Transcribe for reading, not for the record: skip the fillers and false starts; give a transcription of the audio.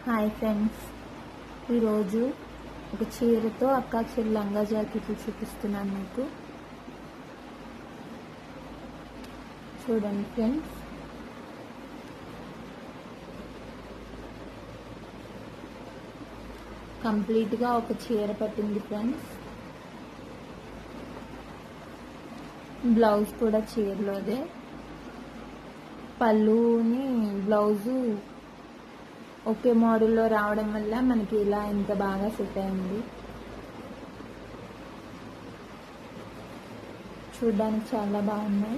Hi friends, ఈరోజు ఒక చీరతో అక్కా చెల్లి లంగా జాకెట్లు చూపిస్తున్నాను మీకు. చూడండి ఫ్రెండ్స్, కంప్లీట్గా ఒక చీర పట్టింది ఫ్రెండ్స్. బ్లౌజ్ కూడా చీరలోదే. పళ్ళుని బ్లౌజు ఒకే మోడల్లో రావడం వల్ల మనకి ఇలా ఇంత బాగా సెట్ అయింది. చూడ్డానికి చాలా బాగున్నాయి.